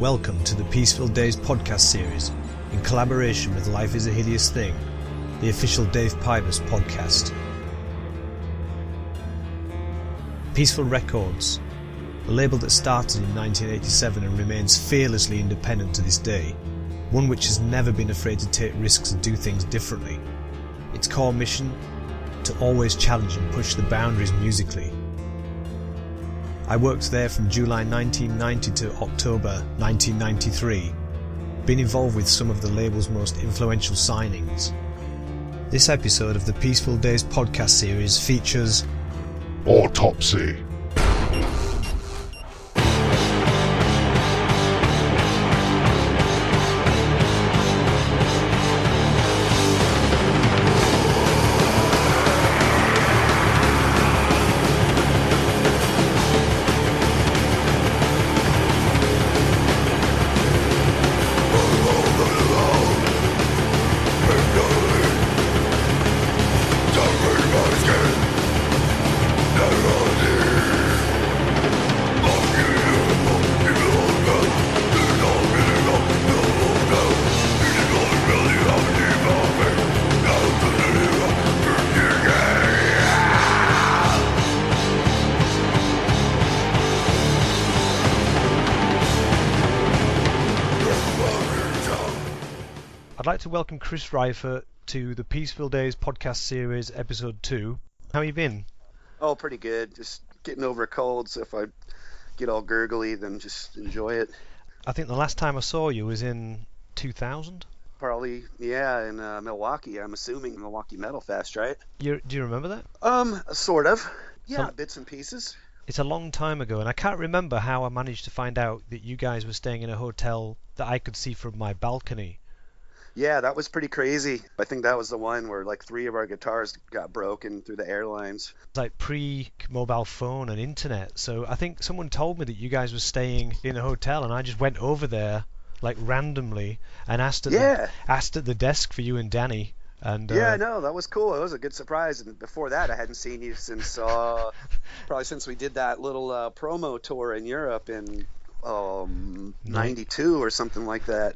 Welcome to the Peaceville Days podcast series in collaboration with Life is a Hideous Thing, the official Dave Pybus podcast. Peaceville Records, a label that started in 1987 and remains fearlessly independent to this day, one which has never been afraid to take risks and do things differently. Its core mission? To always challenge and push the boundaries musically. I worked there from July 1990 to October 1993, been involved with some of the label's most influential signings. This episode of the Peaceville Days podcast series features Autopsy. I'd like to welcome Chris Reifert to the Peaceville Days podcast series, episode 2. How you been? Oh, pretty good. Just getting over a cold, so if I get all gurgly, then just enjoy it. I think the last time I saw you was in 2000? Probably, yeah, in Milwaukee. I'm assuming Milwaukee Metal Fest, right? Do you remember that? Sort of. Yeah, So- bits and pieces. It's a long time ago, and I can't remember how I managed to find out that you guys were staying in a hotel that I could see from my balcony. Yeah, that was pretty crazy. I think that was the one where like 3 of our guitars got broken through the airlines. It's like pre-mobile phone and internet, so I think someone told me that you guys were staying in a hotel, and I just went over there like randomly and asked at the desk for you and Danny. And Yeah, no, that was cool. It was a good surprise. And before that, I hadn't seen you since probably since we did that little promo tour in Europe in 92 or something like that.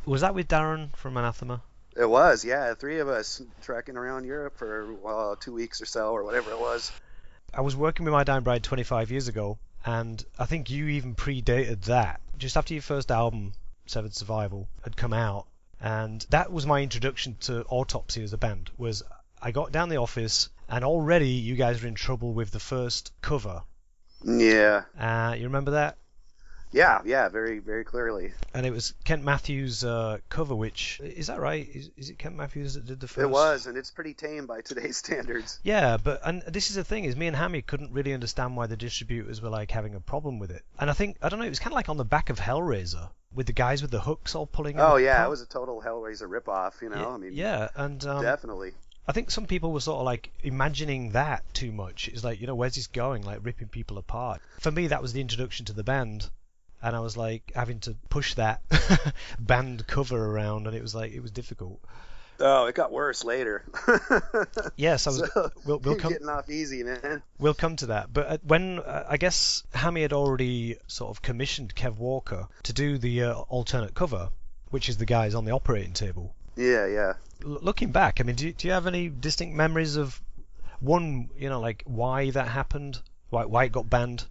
Was that with Darren from Anathema? It was, yeah. 3 of us trekking around Europe for 2 weeks or so, or whatever it was. I was working with My Dying Bride 25 years ago, and I think you even predated that. Just after your first album, Severed Survival, had come out, and that was my introduction to Autopsy as a band. Was I got down the office, and already you guys were in trouble with the first cover. Yeah. You remember that? Yeah, very, very clearly. And it was Kent Matthews' cover, which, is that right? Is it Kent Matthews that did the first? It was, and it's pretty tame by today's standards. Yeah, and this is the thing, is me and Hammy couldn't really understand why the distributors were like having a problem with it. And I don't know, it was kind of like on the back of Hellraiser, with the guys with the hooks all pulling Oh in yeah, apart. it was a total Hellraiser ripoff, you know? Yeah, I mean, yeah, and definitely. I think some people were sort of like imagining that too much. It's like, where's this going? Like ripping people apart. For me, that was the introduction to the band. And I was like having to push that band cover around, and it was difficult. Oh, it got worse later. Yes, we'll you're come. getting off easy, man. We'll come to that. But when I guess Hammy had already sort of commissioned Kev Walker to do the alternate cover, which is the guys on the operating table. Yeah. Looking back, I mean, do you have any distinct memories of one, like why that happened, why it got banned?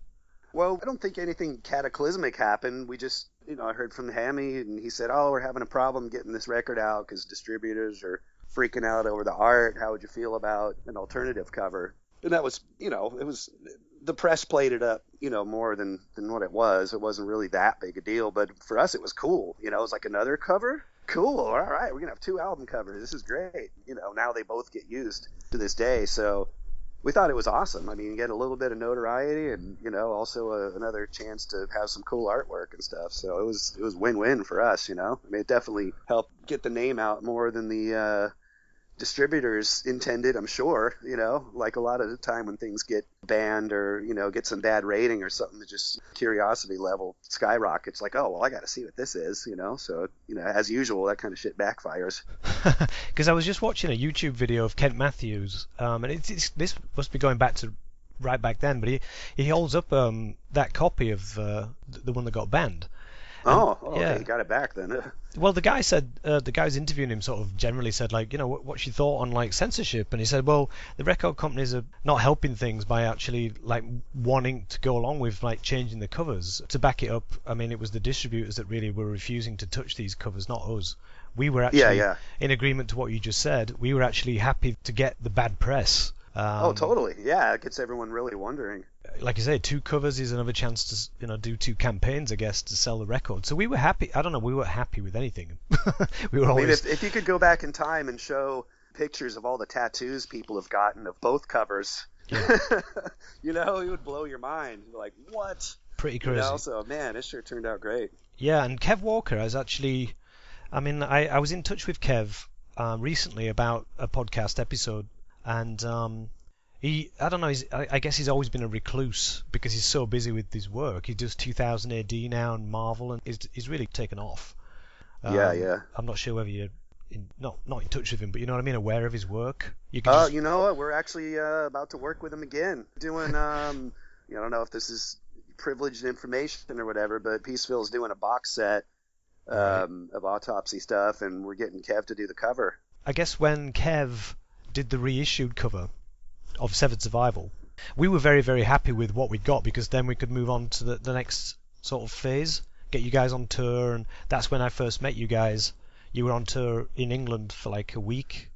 Well, I don't think anything cataclysmic happened. We just, I heard from Hammy, and he said, we're having a problem getting this record out because distributors are freaking out over the art. How would you feel about an alternative cover? And that was, it was, the press played it up, more than what it was. It wasn't really that big a deal, but for us it was cool. It was like another cover. Cool. All right, we're going to have 2 album covers. This is great. Now they both get used to this day. So we thought it was awesome. I mean, you get a little bit of notoriety and, also another chance to have some cool artwork and stuff. So it was win-win for us, I mean, it definitely helped get the name out more than the distributors intended, I'm sure, like a lot of the time when things get banned or, get some bad rating or something, that just curiosity level skyrockets, like, oh, well, I got to see what this is, so, as usual, that kind of shit backfires. Because I was just watching a YouTube video of Kent Matthews, and this must be going back to right back then, but he holds up that copy of the one that got banned. Okay, you got it back then. Well, the guy said, the guy who's interviewing him sort of generally said, like, what's your thought on, like, censorship? And he said, well, the record companies are not helping things by actually, like, wanting to go along with, like, changing the covers. To back it up, I mean, it was the distributors that really were refusing to touch these covers, not us. We were actually, in agreement to what you just said, we were actually happy to get the bad press. Totally. Yeah, it gets everyone really wondering. Like you say, 2 covers is another chance to, do 2 campaigns, I guess, to sell the record. So we were happy. I don't know, we were happy with anything. We were always... if you could go back in time and show pictures of all the tattoos people have gotten of both covers, yeah. It would blow your mind. You're like, what? Pretty crazy. So, man, it sure turned out great. Yeah, and Kev Walker is actually... I mean, I was in touch with Kev recently about a podcast episode, and I don't know, I guess he's always been a recluse because he's so busy with his work. He does 2000 AD now and Marvel, and he's really taken off. Yeah. I'm not sure whether you're not in touch with him, but you know what I mean, aware of his work. You know what? We're actually about to work with him again. Doing, I don't know if this is privileged information or whatever, but Peaceville's doing a box set of Autopsy stuff, and we're getting Kev to do the cover. I guess when Kev did the reissued cover of Severed Survival, we were very, very happy with what we got, because then we could move on to the next sort of phase, get you guys on tour, and that's when I first met you guys. You were on tour in England for like a week,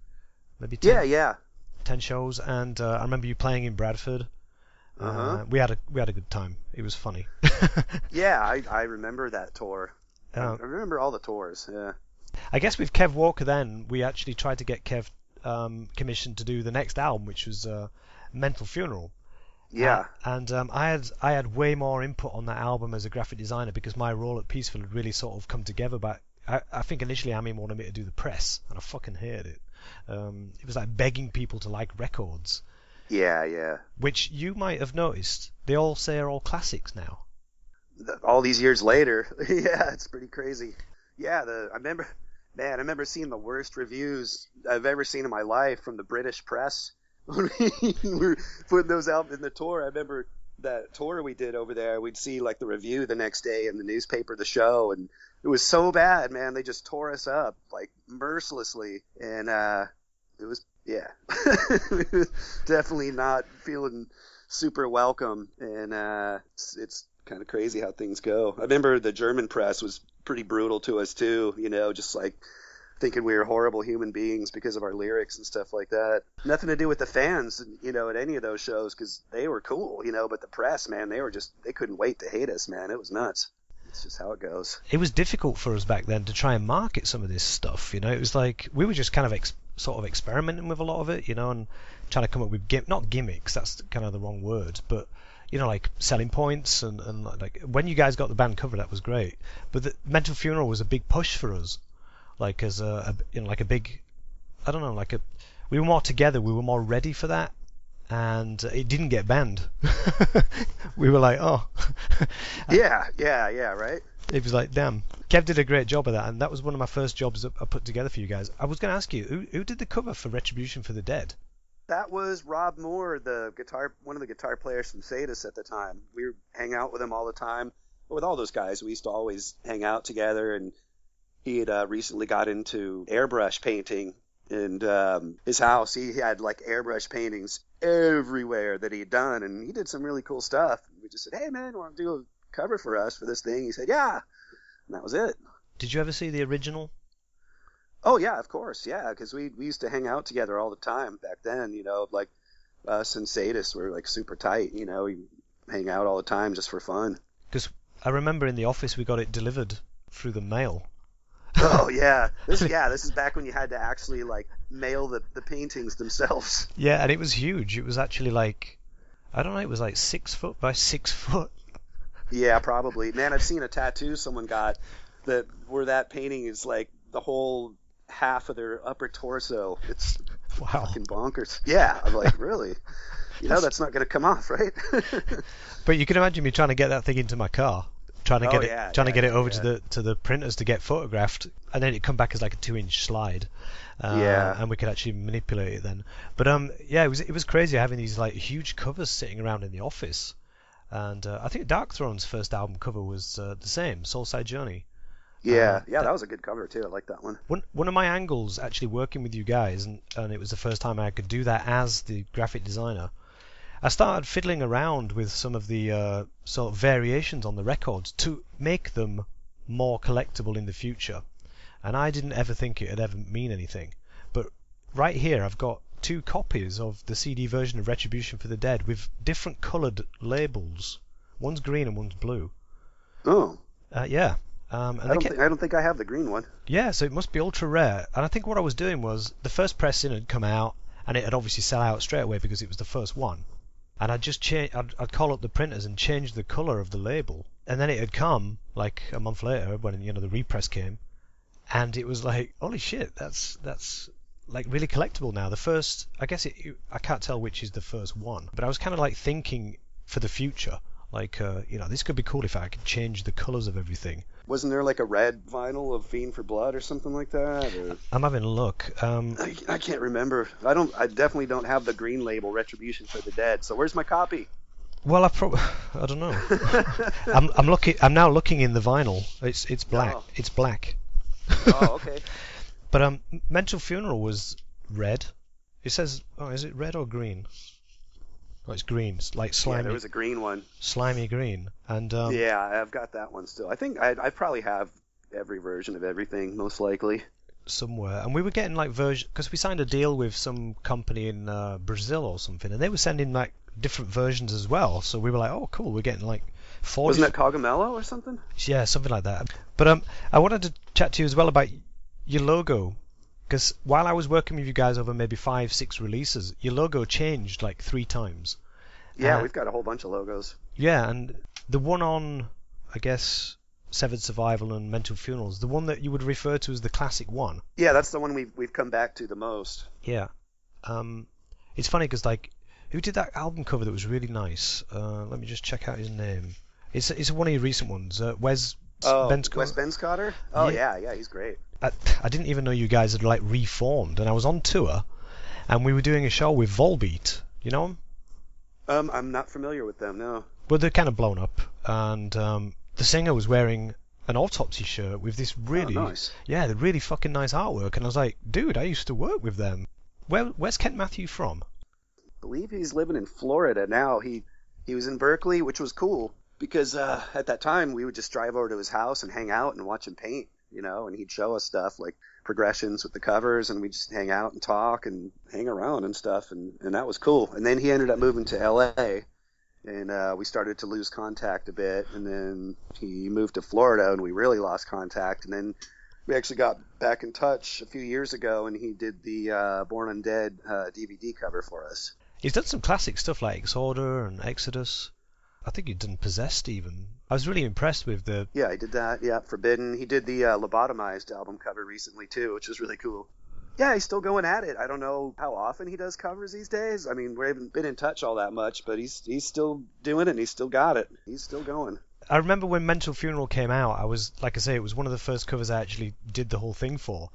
maybe 10 shows, and I remember you playing in Bradford. We had a good time. It was funny. Yeah, I remember that tour. I remember all the tours. Yeah. I guess with Kev Walker, then we actually tried to get Kev commissioned to do the next album, which was Mental Funeral. Yeah. And I had way more input on that album as a graphic designer, because my role at Peaceville had really sort of come together. But I think initially Amy wanted me to do the press, and I fucking hated it. It was like begging people to like records. Yeah. Which you might have noticed, they all say are all classics now. All these years later. Yeah, it's pretty crazy. Yeah, I remember seeing the worst reviews I've ever seen in my life from the British press when we were putting those out in the tour. I remember that tour we did over there, we'd see like the review the next day in the newspaper, the show, and it was so bad, man. They just tore us up like mercilessly, and it was definitely not feeling super welcome, and it's kind of crazy how things go. I remember the German press was pretty brutal to us too, just like thinking we were horrible human beings because of our lyrics and stuff like that. Nothing to do with the fans, at any of those shows, because they were cool, but the press, man, they couldn't wait to hate us, man. It was nuts. It's just how it goes. It was difficult for us back then to try and market some of this stuff, It was like we were just kind of sort of experimenting with a lot of it, and trying to come up with not gimmicks, that's kind of the wrong word, but like selling points, and like when you guys got the band cover, that was great. But the Mental Funeral was a big push for us, like as like a big, I don't know, we were more together, we were more ready for that, and it didn't get banned. We were like, oh. yeah, right. It was like, damn. Kev did a great job of that, and that was one of my first jobs that I put together for you guys. I was going to ask you, who did the cover for Retribution for the Dead? That was Rob Moore, one of the guitar players from Hideous at the time. We would hang out with him all the time. With all those guys, we used to always hang out together, and he had recently got into airbrush painting, and his house, he had like airbrush paintings everywhere that he'd done, and he did some really cool stuff. We just said, hey man, want to do a cover for us for this thing? He said, yeah, and that was it. Did you ever see the original? Oh yeah, of course, yeah, because we used to hang out together all the time back then, like us and Sadis were like super tight, we hang out all the time just for fun. Because I remember in the office we got it delivered through the mail. Oh yeah, this is back when you had to actually like mail the paintings themselves. Yeah, and it was huge. It was actually like, I don't know, it was like 6 foot by 6 foot. Yeah, probably. Man, I've seen a tattoo someone got where that painting is like the whole half of their upper torso. It's fucking bonkers. Yeah, I'm like, really? That's not going to come off, right? But you can imagine me trying to get that thing into my car, trying to get it over to the printers to get photographed, and then it come back as like a 2-inch slide. And we could actually manipulate it then. But it was crazy having these like huge covers sitting around in the office. And I think Dark Throne's first album cover was the same, Soulside Journey. Yeah, that was a good cover too. I like that one. One of my angles actually working with you guys, and it was the first time I could do that as the graphic designer. I started fiddling around with some of the sort of variations on the records to make them more collectible in the future. And I didn't ever think it'd ever mean anything. But right here I've got 2 copies of the CD version of Retribution for the Dead with different coloured labels. One's green and one's blue. Oh. Yeah. I don't think I have the green one. Yeah, so it must be ultra rare. And I think what I was doing was the first pressing had come out, and it had obviously sell out straight away because it was the first one. And I'd call up the printers and change the colour of the label, and then it had come like a month later when the repress came, and it was like, holy shit, that's like really collectible now. The first, I guess I can't tell which is the first one, but I was kind of like thinking for the future. Like, this could be cool if I could change the colours of everything. Wasn't there like a red vinyl of Fiend for Blood or something like that? Or... I'm having a look. I can't remember. I definitely don't have the green label Retribution for the Dead. So where's my copy? Well, I don't know. I'm now looking in the vinyl. It's black. Oh. It's black. Oh, okay. But Mental Funeral was red. It says, is it red or green? Oh, it's green. It's like slimy. Yeah, there was a green one. Slimy green. And yeah, I've got that one still. I think I probably have every version of everything, most likely. Somewhere. And we were getting like version because we signed a deal with some company in Brazil or something, and they were sending like different versions as well. So we were like, oh, cool. We're getting like 40. Wasn't that Cogumelo or something? Yeah, something like that. But I wanted to chat to you as well about your logo. Because while I was working with you guys over maybe 5-6 releases, your logo changed like 3 times. Yeah, we've got a whole bunch of logos. Yeah, and the one on, I guess, Severed Survival and Mental Funerals, the one that you would refer to as the classic one. Yeah, that's the one we've come back to the most. Yeah. It's funny because, like, who did that album cover that was really nice? Let me just check out his name. It's one of your recent ones. Wes Benscotter? Oh, yeah, he's great. I didn't even know you guys had like reformed, and I was on tour, and we were doing a show with Volbeat. You know them? I'm not familiar with them, no. Well, they're kind of blown up, and the singer was wearing an Autopsy shirt with this really, nice. Yeah, the really fucking nice artwork, and I was like, dude, I used to work with them. Where's Kent Matthew from? I believe he's living in Florida now. He was in Berkeley, which was cool because at that time we would just drive over to his house and hang out and watch him paint. And he'd show us stuff like progressions with the covers, and we'd just hang out and talk and hang around and stuff, and that was cool. And then he ended up moving to LA, and we started to lose contact a bit, and then he moved to Florida, and we really lost contact, and then we actually got back in touch a few years ago, and he did the Born Undead DVD cover for us. He's done some classic stuff like Exorder and Exodus. I think he'd done Possessed even. I was really impressed with the... Yeah, he did that. Yeah, Forbidden. He did the Lobotomized album cover recently, too, which was really cool. Yeah, he's still going at it. I don't know how often he does covers these days. I mean, we haven't been in touch all that much, but he's still doing it, and he's still got it. He's still going. I remember when Mental Funeral came out, I was, like I say, it was one of the first covers I actually did the whole thing for.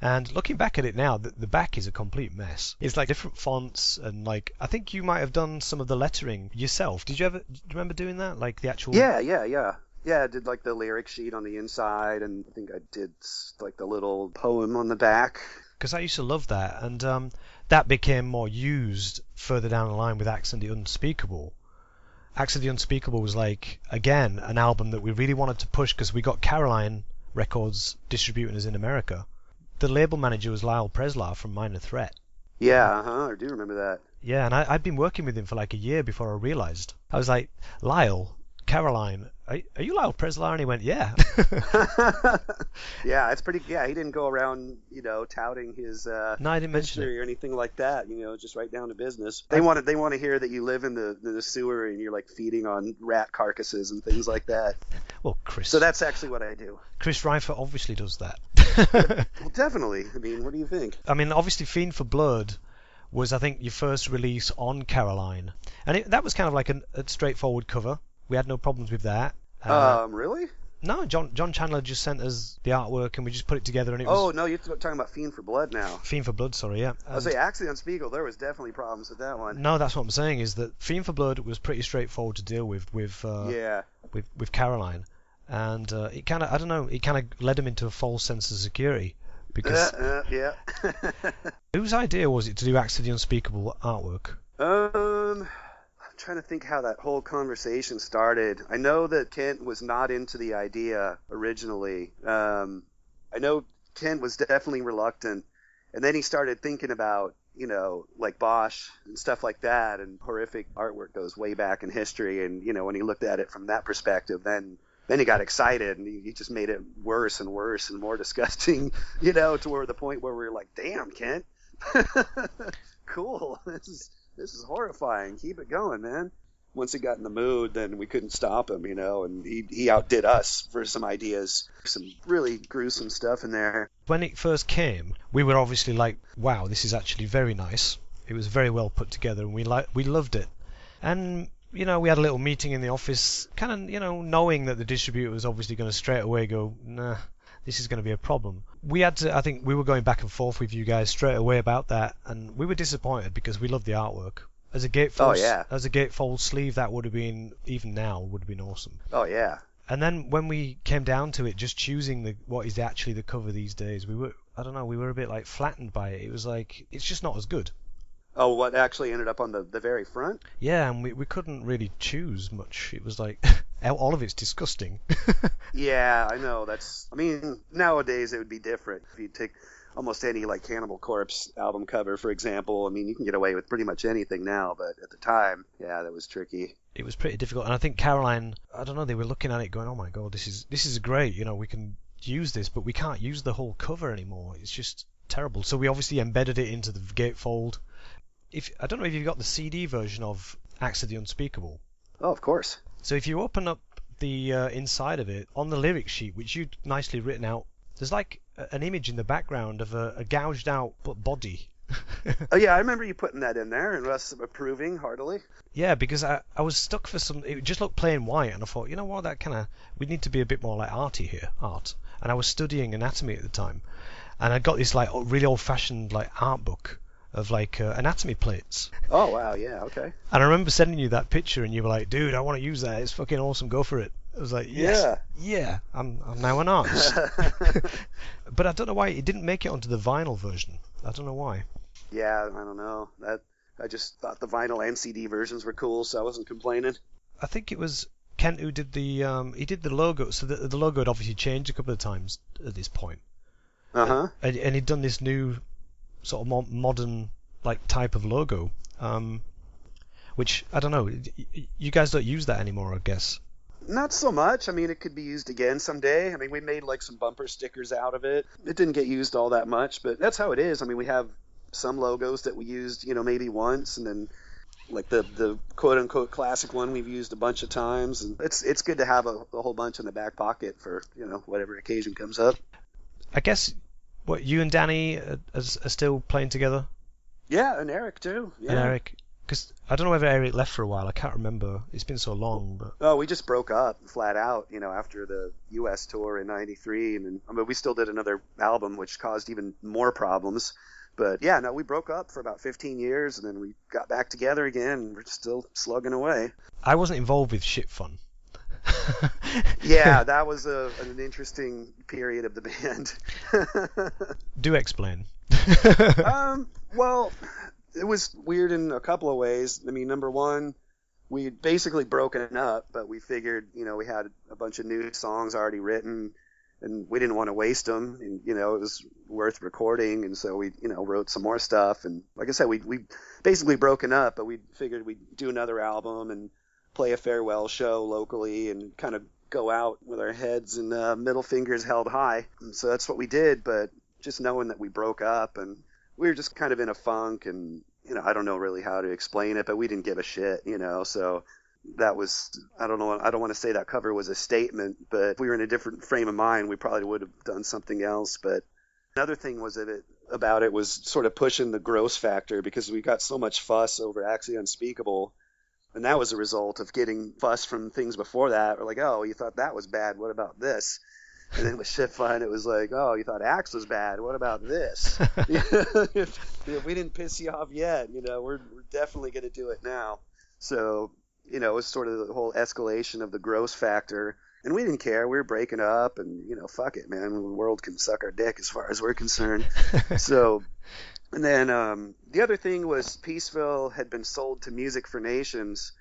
And looking back at it now, the back is a complete mess. It's like different fonts, and like I think you might have done some of the lettering yourself. Do you remember doing that? Like the actual... Yeah, I did like the lyric sheet on the inside, and I think I did like the little poem on the back. Because I used to love that, and that became more used further down the line with Acts of the Unspeakable. Acts of the Unspeakable was like, again, an album that we really wanted to push because we got Caroline Records distributing us in America. The label manager was Lyle Preslar from Minor Threat. Yeah, I do remember that. Yeah, and I'd been working with him for like a year before I realised. I was like, Lyle, Caroline, are you Lyle Preslar? And he went, yeah. Yeah, it's pretty. Yeah, he didn't go around, touting his no, I didn't mention it or anything like that. Just right down to business. They want to hear that you live in the sewer and you're like feeding on rat carcasses and things like that. Well, Chris. So that's actually what I do. Chris Reifert obviously does that. Well, definitely. I mean, what do you think? I mean, obviously, Fiend for Blood was, I think, your first release on Caroline, and that was kind of like a straightforward cover. We had no problems with that. Really? No, John Chandler just sent us the artwork and we just put it together and it was... Oh, no, you're talking about Fiend for Blood now. Fiend for Blood, sorry, yeah. I was say Acts of the Unspeakable, there was definitely problems with that one. No, that's what I'm saying, is that Fiend for Blood was pretty straightforward to deal with Caroline. and it kind of, I don't know, it kind of led him into a false sense of security because Yeah. whose idea was it to do Acts of the Unspeakable artwork? I'm trying to think how that whole conversation started. I know that Kent was not into the idea originally. I know Kent was definitely reluctant, and then he started thinking about, like Bosch and stuff like that, and horrific artwork goes way back in history. And, when he looked at it from that perspective, then he got excited, and he just made it worse and worse and more disgusting, to where the point where we were like, damn, Kent, cool. This is horrifying. Keep it going, man. Once he got in the mood, then we couldn't stop him, and he outdid us for some ideas, some really gruesome stuff in there. When it first came, we were obviously like, wow, this is actually very nice. It was very well put together, and we loved it. And, we had a little meeting in the office, kind of, knowing that the distributor was obviously going to straight away go, nah, this is going to be a problem. We had to, I think we were going back and forth with you guys straight away about that, and we were disappointed because we loved the artwork. As a gatefold sleeve, that would have been, even now, would have been awesome. Oh, yeah. And then when we came down to it, just choosing what is actually the cover these days, we were a bit like flattened by it. It was like, it's just not as good. Oh, what actually ended up on the very front? Yeah, and we couldn't really choose much. It was like, all of it's disgusting. Yeah, I know. Nowadays it would be different. If you take almost any like Cannibal Corpse album cover, for example, you can get away with pretty much anything now, but at the time, yeah, that was tricky. It was pretty difficult, and I think Caroline, I don't know, they were looking at it going, oh my god, this is great, we can use this, but we can't use the whole cover anymore. It's just terrible. So we obviously embedded it into the gatefold. I don't know if you've got the CD version of Acts of the Unspeakable. Oh, of course. So if you open up the inside of it, on the lyric sheet, which you'd nicely written out, there's like an image in the background of a gouged out body. Oh yeah, I remember you putting that in there and us approving heartily. Yeah, because I was stuck for it just looked plain white, and I thought, what, we need to be a bit more like art. And I was studying anatomy at the time, and I got this like really old-fashioned like art book of like anatomy plates. Oh wow, yeah, okay. And I remember sending you that picture, and you were like, dude, I want to use that. It's fucking awesome. Go for it. I was like, yes, yeah, I'm now an artist. But I don't know why it didn't make it onto the vinyl version. I don't know why. Yeah, I don't know. I just thought the vinyl and CD versions were cool, so I wasn't complaining. I think it was Kent who did the logo. So the logo had obviously changed a couple of times at this point. Uh-huh. And he'd done this new sort of modern like type of logo, which I don't know. You guys don't use that anymore, I guess. Not so much. It could be used again someday. We made like some bumper stickers out of it. It didn't get used all that much, but that's how it is. We have some logos that we used, maybe once, and then like the quote unquote classic one we've used a bunch of times. And it's good to have a whole bunch in the back pocket for, whatever occasion comes up. I guess what you and Danny are still playing together? Yeah, and Eric too. Yeah. And Eric. Because I don't know whether Eric left for a while. I can't remember. It's been so long. But oh, we just broke up flat out, after the U.S. tour in '93, and we still did another album, which caused even more problems. But yeah, no, we broke up for about 15 years, and then we got back together again, and we're still slugging away. I wasn't involved with Shit Fun. Yeah, that was an interesting period of the band. Do explain. Well, it was weird in a couple of ways. Number one, we had basically broken up, but we figured, we had a bunch of new songs already written, and we didn't want to waste them, and, it was worth recording, and so we, wrote some more stuff, and like I said, we basically broken up, but we figured we'd do another album and play a farewell show locally and kind of go out with our heads and middle fingers held high, and so that's what we did. But just knowing that we broke up, and we were just kind of in a funk, and I don't know really how to explain it, but we didn't give a shit, so that was, I don't know, I don't want to say that cover was a statement, but if we were in a different frame of mind, we probably would have done something else. But another thing was about it was sort of pushing the gross factor, because we got so much fuss over Actually Unspeakable, and that was a result of getting fuss from things before that. We're like, oh, you thought that was bad, what about this? And then with Shit Fun, it was like, oh, you thought Axe was bad, what about this? if we didn't piss you off yet, we're definitely going to do it now. So, it was sort of the whole escalation of the gross factor. And we didn't care. We were breaking up, and fuck it, man. The world can suck our dick as far as we're concerned. So, and then the other thing was Peaceville had been sold to Music for Nations,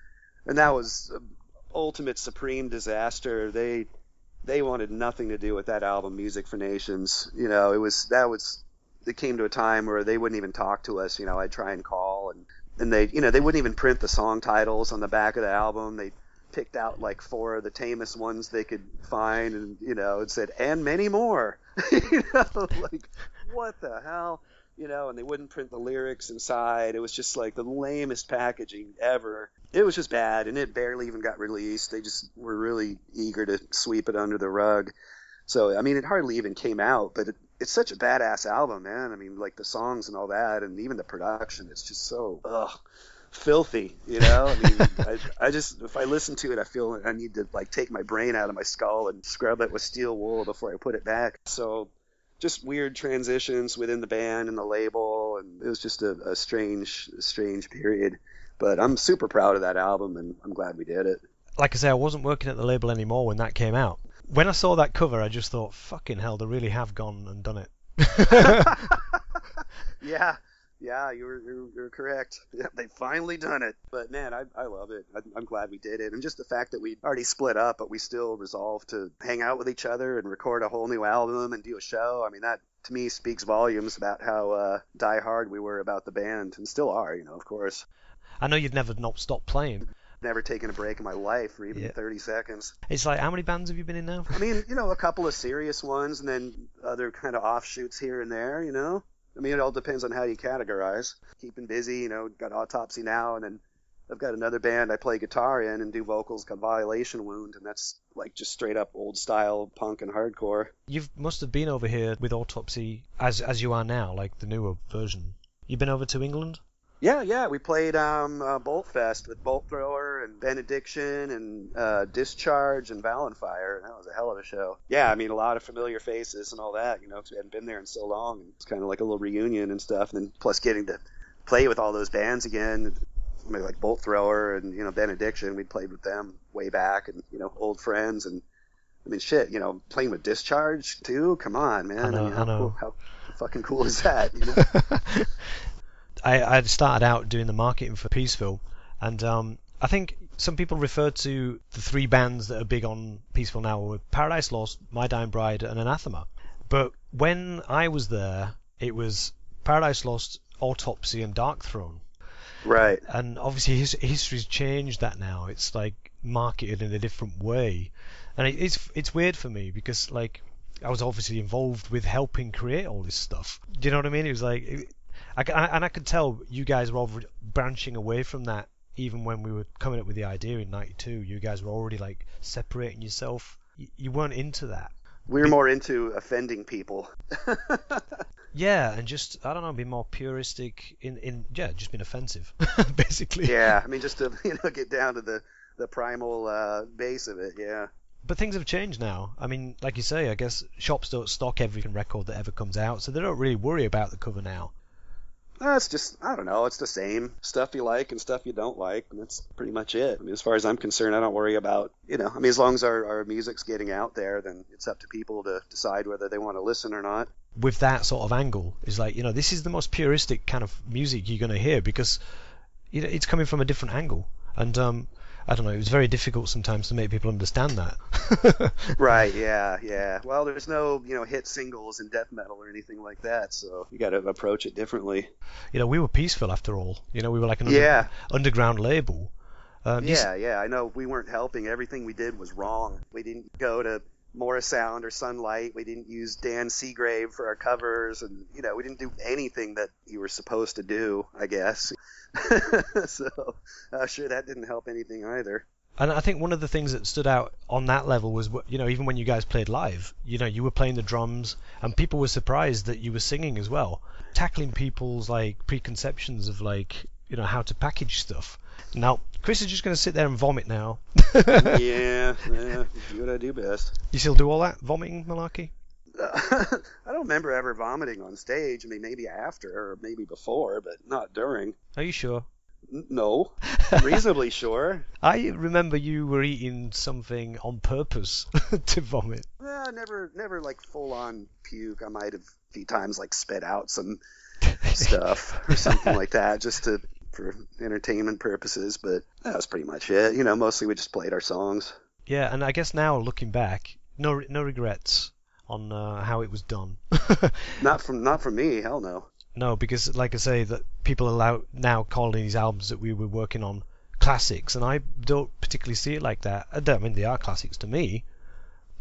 and that was an ultimate supreme disaster. They wanted nothing to do with that album, Music for Nations. It came to a time where they wouldn't even talk to us. I'd try and call, and they wouldn't even print the song titles on the back of the album. They picked out like 4 of the tamest ones they could find, and it said "and many more." Like what the hell, and they wouldn't print the lyrics inside. It was just like the lamest packaging ever. It was just bad, and it barely even got released. They just were really eager to sweep it under the rug. So I mean, it hardly even came out, but it's such a badass album, man. I mean, like the songs and all that, and even the production, it's just so filthy, I mean, I just, if I listen to it, I feel I need to like take my brain out of my skull and scrub it with steel wool before I put it back. So just weird transitions within the band and the label, and it was just a strange period. But I'm super proud of that album, and I'm glad we did it. Like I say, I wasn't working at the label anymore when that came out. When I saw that cover, I just thought, fucking hell, they really have gone and done it. Yeah, you're correct. Yeah, they've finally done it. But man, I love it. I'm glad we did it. And just the fact that we already split up, but we still resolved to hang out with each other and record a whole new album and do a show. I mean, that to me speaks volumes about how die-hard we were about the band, and still are, of course. I know you've never not stopped playing. Never taken a break in my life for even 30 seconds. It's like, how many bands have you been in now? I mean, a couple of serious ones, and then other kind of offshoots here and there, I mean, it all depends on how you categorize. Keeping busy, got Autopsy now, and then I've got another band I play guitar in and do vocals called Violation Wound, and that's like just straight up old style punk and hardcore. You must have been over here with Autopsy as you are now, like the newer version. You been over to England? Yeah, we played Bolt Fest with Bolt Thrower and Benediction and Discharge and Valenfire, and that was a hell of a show. Yeah, I mean, a lot of familiar faces and all that, because we hadn't been there in so long, and it's kind of like a little reunion and stuff, and then plus getting to play with all those bands again, maybe like Bolt Thrower and, Benediction. We played with them way back, and, old friends, and I mean, shit, playing with Discharge too? Come on, man. I know. How fucking cool is that, I started out doing the marketing for Peaceville, and I think some people refer to the 3 bands that are big on Peaceville now with Paradise Lost, My Dying Bride, and Anathema. But when I was there, it was Paradise Lost, Autopsy, and Dark Throne. Right. And obviously history's changed that now. It's like marketed in a different way, and it's weird for me because like I was obviously involved with helping create all this stuff. Do you know what I mean? It was like. I could tell you guys were already branching away from that even when we were coming up with the idea in '92. You guys were already like separating yourself. You weren't into that. We were more into offending people. Yeah, and just, I don't know, be more puristic just being offensive, basically. Yeah, I mean, just to get down to the primal base of it, yeah. But things have changed now. I mean, like you say, I guess shops don't stock every record that ever comes out, so they don't really worry about the cover now. It's just, I don't know, it's the same stuff you like and stuff you don't like, and that's pretty much it. I mean, as far as I'm concerned, I don't worry about, I mean, as long as our music's getting out there, then it's up to people to decide whether they want to listen or not. With that sort of angle, is like, this is the most puristic kind of music you're going to hear because, it's coming from a different angle. And, I don't know, it was very difficult sometimes to make people understand that. Right, yeah. Well, there's no, hit singles in death metal or anything like that, so you got to approach it differently. We were Peaceville after all. We were like an underground label. Yeah, I know we weren't helping. Everything we did was wrong. We didn't go to Morris Sound or Sunlight. We didn't use Dan Seagrave for our covers, and, we didn't do anything that you were supposed to do, I guess. So sure, that didn't help anything either. And I think one of the things that stood out on that level was, even when you guys played live, you were playing the drums and people were surprised that you were singing as well, tackling people's like preconceptions of like, how to package stuff. Now, Chris is just going to sit there and vomit now. yeah, do what I do best. You still do all that vomiting malarkey? I don't remember ever vomiting on stage. I mean, maybe after or maybe before, but not during. Are you sure? No, reasonably sure. I remember you were eating something on purpose to vomit. Never like full on puke. I might have a few times like spit out some stuff or something like that, just for entertainment purposes. But that was pretty much it. Mostly we just played our songs. Yeah, and I guess now looking back, no regrets on how it was done. Not from me. Hell no. No, because like I say, that people are now calling these albums that we were working on classics, and I don't particularly see it like that. I mean, they are classics to me,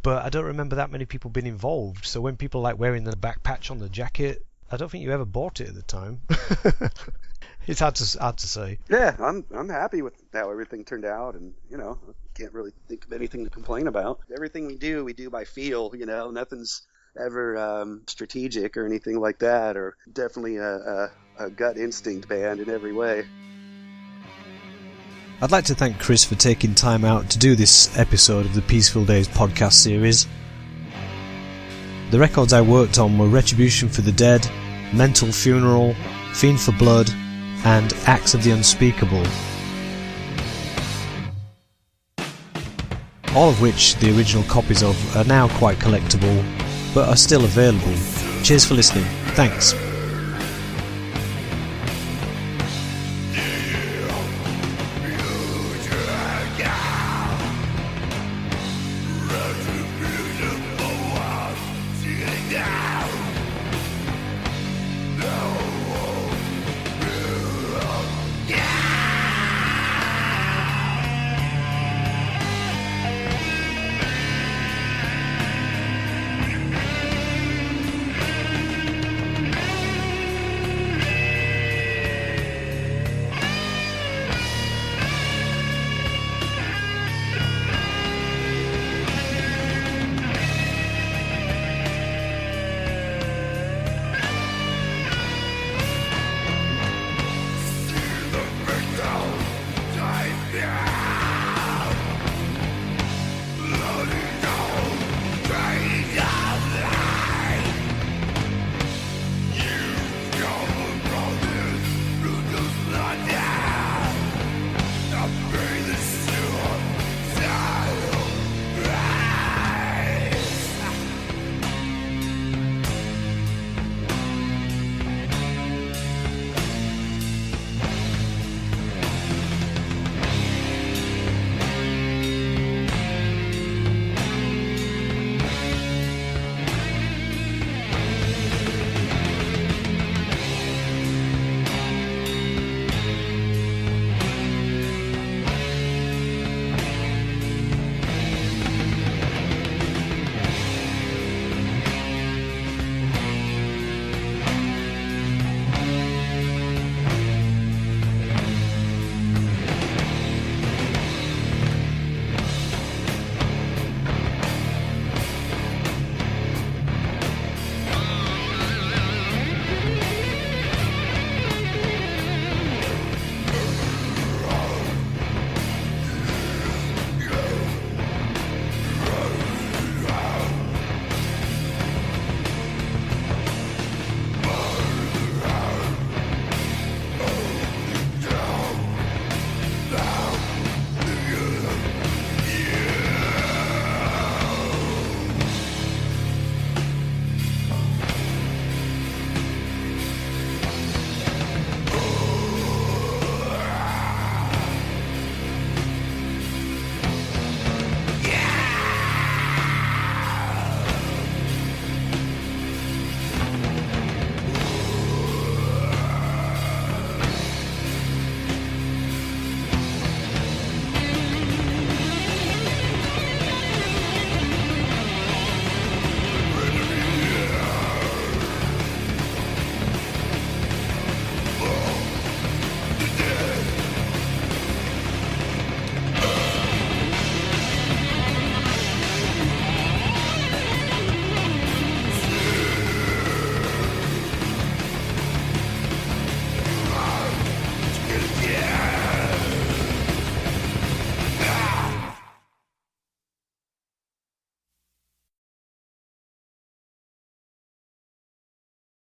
but I don't remember that many people being involved. So when people like wearing the back patch on the jacket, I don't think you ever bought it at the time. It's hard to say. Yeah, I'm happy with how everything turned out, and can't really think of anything to complain about. Everything we do by feel. Nothing's ever strategic or anything like that, or definitely a gut instinct band in every way. I'd like to thank Chris for taking time out to do this episode of the Peaceville Days podcast series. The records I worked on were Retribution for the Dead, Mental Funeral, Fiend for Blood, and Acts of the Unspeakable. All of which the original copies of are now quite collectible, but are still available. Cheers for listening. Thanks.